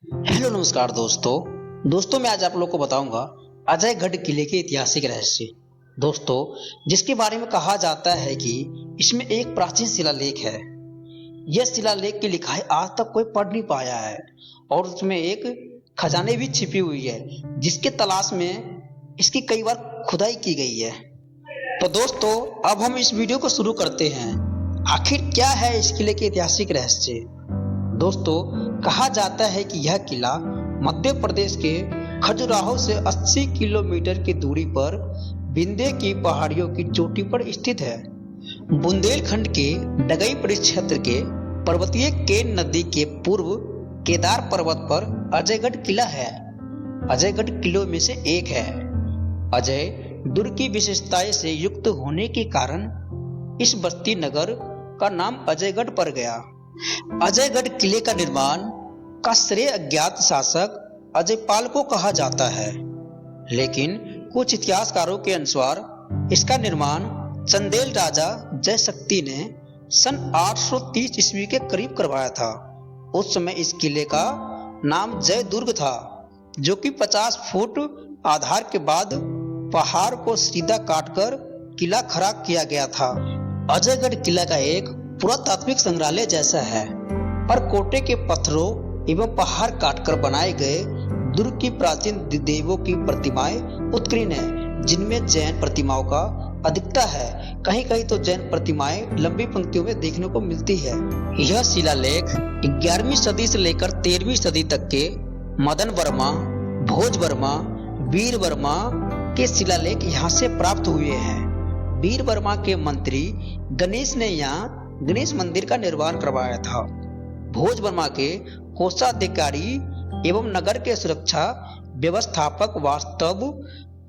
Hello नमस्कार दोस्तों मैं आज आप लोग को बताऊंगा अजयगढ़ किले के ऐतिहासिक रहस्य। दोस्तों, जिसके बारे में कहा जाता है कि इसमें एक प्राचीन शिलालेख है। यह शिलालेख की लिखाई आज तक कोई पढ़ नहीं पाया है और उसमें एक खजाने भी छिपी हुई है जिसके तलाश में इसकी कई बार खुदाई की गई है। तो दोस्तों, अब हम इस वीडियो को शुरू करते हैं। आखिर क्या है इस किले के ऐतिहासिक रहस्य। दोस्तों, कहा जाता है कि यह किला मध्य प्रदेश के खजुराहो से 80 किलोमीटर की दूरी पर विंध्य की पहाड़ियों की चोटी पर स्थित है। बुंदेलखंड के डगई परिक्षेत्र के पर्वतीय केन नदी के पूर्व केदार पर्वत पर अजयगढ़ किला है। अजयगढ़ किलों में से एक है। अजय दुर्ग की विशेषताएं से युक्त होने के कारण इस बस्ती नगर का नाम अजयगढ़ पड़ गया। अजयगढ़ किले का निर्माण का श्रेय अज्ञात शासक अजयपाल को कहा जाता है, लेकिन कुछ इतिहासकारों के अनुसार इसका निर्माण चंदेल राजा जयशक्ति ने सन 830 ईस्वी के करीब करवाया था। उस समय इस किले का नाम जय दुर्ग था, जो कि 50 फुट आधार के बाद पहाड़ को सीधा काटकर किला खड़ा किया गया था। अजयगढ़ किला का एक पुरातात्विक संग्रहालय जैसा है, पर कोटे के पत्थरों एवं पहाड़ काटकर बनाए गए दुर्ग की प्राचीन देवों की प्रतिमाएं उत्कीर्ण हैं, जिनमें जैन प्रतिमाओं का अधिकता है। कहीं कहीं तो जैन प्रतिमाएं लंबी पंक्तियों में देखने को मिलती है। यह शिलालेख 11वीं सदी से लेकर 13वीं सदी तक के मदन वर्मा, भोज वर्मा, वीर वर्मा के शिलालेख यहाँ से प्राप्त हुए हैं। वीर वर्मा के मंत्री गणेश ने यहाँ गणेश मंदिर का निर्माण करवाया था। भोज वर्मा के कोषाधिकारी एवं नगर के सुरक्षा व्यवस्थापक वास्तव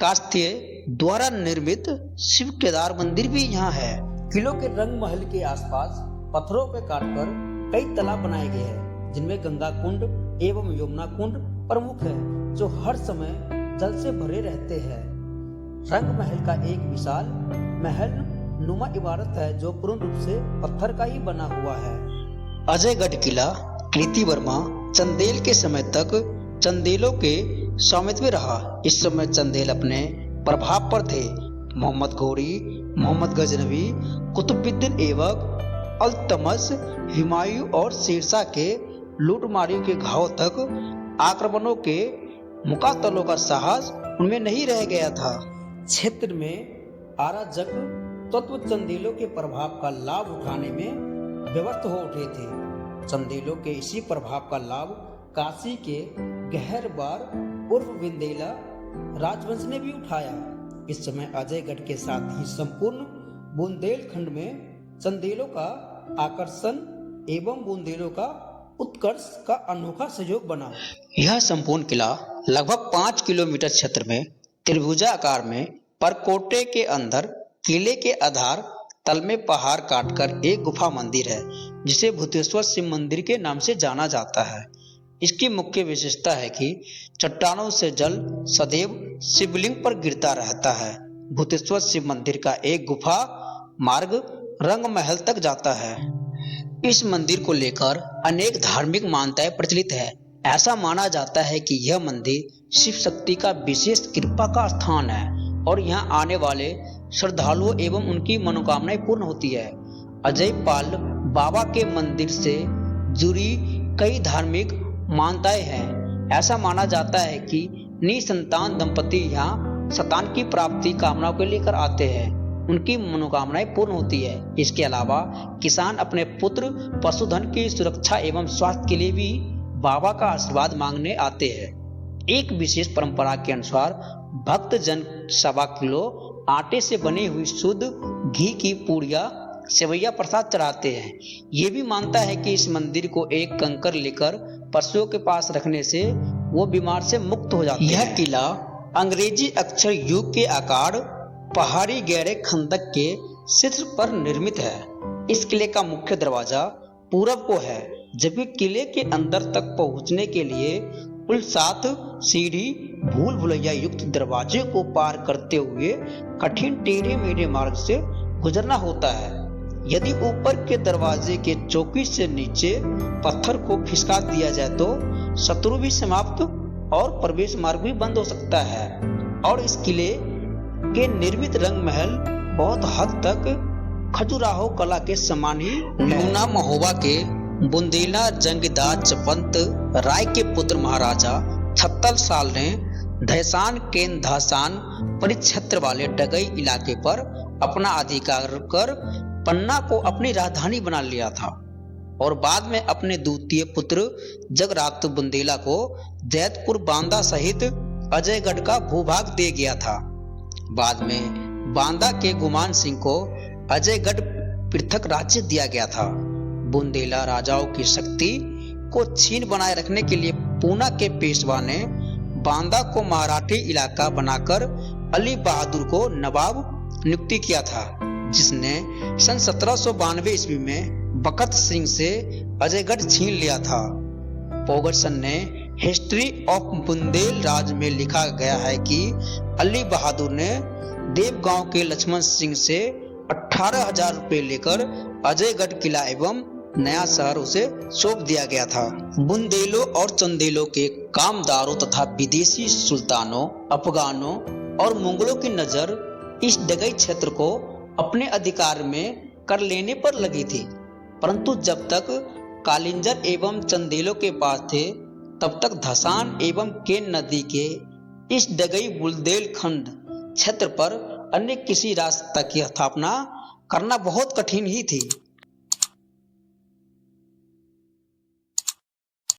कास्त्य द्वारा निर्मित शिव केदार मंदिर भी यहाँ है। किलों के रंग महल के आसपास पत्थरों पे काटकर कई तालाब बनाए गए हैं, जिनमें गंगा कुंड एवं यमुना कुंड प्रमुख है, जो हर समय जल से भरे रहते हैं। रंग महल का एक विशाल महल नुमा इमारत है, जो पूर्ण रूप से पत्थर का ही बना हुआ है। अजयगढ़ किला कृति वर्मा चंदेल के समय तक चंदेलों के स्वामित्व में रहा। इस समय चंदेल अपने प्रभाव पर थे। मोहम्मद घोरी, मोहम्मद गजनवी, कुतुबुद्दीन ऐबक, अल्तमश, हुमायूं और शेरशाह के लूटमारियों के घाव तक आक्रमणों के मुकातलों का साहस उनमें नहीं रह गया था। क्षेत्र में अराजक तत्व चंदेलों के प्रभाव का लाभ उठाने में व्यस्त हो उठे थे। चंदेलों के इसी प्रभाव का लाभ काशी के गहरबार उर्फ विंदेला राजवंश ने भी उठाया। इस समय अजयगढ़ के साथ ही संपूर्ण बुंदेलखंड में चंदेलों का आकर्षण एवं बुंदेलों का उत्कर्ष का अनोखा सहयोग बना। यह संपूर्ण किला लगभग 5 किलोमीटर क्षेत्र में त्रिभुजाकार में परकोटे के अंदर किले के आधार तल में पहाड़ काटकर एक गुफा मंदिर है, जिसे भूतेश्वर शिव मंदिर के नाम से जाना जाता है। इसकी मुख्य विशेषता है कि चट्टानों से जल सदैव शिवलिंग पर गिरता रहता है। भूतेश्वर शिव मंदिर का एक गुफा मार्ग रंग महल तक जाता है। इस मंदिर को लेकर अनेक धार्मिक मान्यताएं प्रचलित है। ऐसा माना जाता है कि यह मंदिर शिव शक्ति का विशेष कृपा का स्थान है और यहाँ आने वाले श्रद्धालुओं एवं उनकी मनोकामनाएं पूर्ण होती है। अजयपाल बाबा के मंदिर से जुड़ी कई धार्मिक मान्यताएं हैं। ऐसा माना जाता है कि निसंतान दंपति यहाँ संतान की प्राप्ति कामनाओं को लेकर आते हैं, उनकी मनोकामनाएं पूर्ण होती है। इसके अलावा किसान अपने पुत्र पशुधन की सुरक्षा एवं स्वास्थ्य के लिए भी बाबा का आशीर्वाद मांगने आते हैं। एक विशेष परंपरा के अनुसार भक्त जन 1.25 किलो आटे से बनी हुई शुद्ध घी की पूड़िया सेवैया प्रसाद चढ़ाते हैं। ये भी मानता है कि इस मंदिर को एक कंकर लेकर पशुओं के पास रखने से वो बीमार से मुक्त हो जाते हैं। यह किला अंग्रेजी अक्षर यू के आकार पहाड़ी गहरे खंदक के शीर्ष पर निर्मित है। इस किले का मुख्य दरवाजा पूरब को है, जबकि किले के अंदर तक पहुंचने के लिए कुल 7 सीढ़ी भूल भुलैया युक्त दरवाजे को पार करते हुए कठिन टेढ़े मेढ़े मार्ग से गुजरना होता है। यदि ऊपर के दरवाजे के चौकी से नीचे पत्थर को खिसका दिया जाए तो शत्रु भी समाप्त और प्रवेश मार्ग भी बंद हो सकता है। और इस किले के निर्मित रंग महल बहुत हद तक खजुराहो कला के समान ही नूना महोबा के बुंदेला जंगीदार जसवंत राय के पुत्र महाराजा छत्तर साल ने धैसान केन धासान परिक्षेत्र वाले डगई इलाके पर अपना अधिकार कर पन्ना को अपनी राजधानी बना लिया था और बाद में अपने द्वितीय पुत्र जगरात बुंदेला को जैतपुर बांदा सहित अजयगढ़ का भूभाग दे गया था। बाद में बांदा के गुमान सिंह को अजयगढ़ पृथक राज्य दिया गया था। बुंदेला राजाओं की शक्ति को छीन बनाए रखने के लिए पूना के पेशवा ने बांदा को मराठी इलाका बनाकर अली बहादुर को नवाब नियुक्ति किया था, जिसने सन 1792 ईस्वी में बखत सिंह से अजयगढ़ छीन लिया था। पोगरसन ने हिस्ट्री ऑफ बुंदेल राज में लिखा गया है कि अली बहादुर ने देवगांव के लक्ष्मण सिंह से 18,000 रुपए लेकर अजयगढ़ किला एवं नया शहर उसे सौंप दिया गया था। बुंदेलों और चंदेलों के कामदारों तथा विदेशी सुल्तानों, अफगानों और मुगलों की नजर इस डगई क्षेत्र को अपने अधिकार में कर लेने पर लगी थी, परंतु जब तक कालिंजर एवं चंदेलों के पास थे तब तक धसान एवं केन नदी के इस डगई बुंदेलखंड क्षेत्र पर अन्य किसी राष्ट्र की स्थापना करना बहुत कठिन ही थी।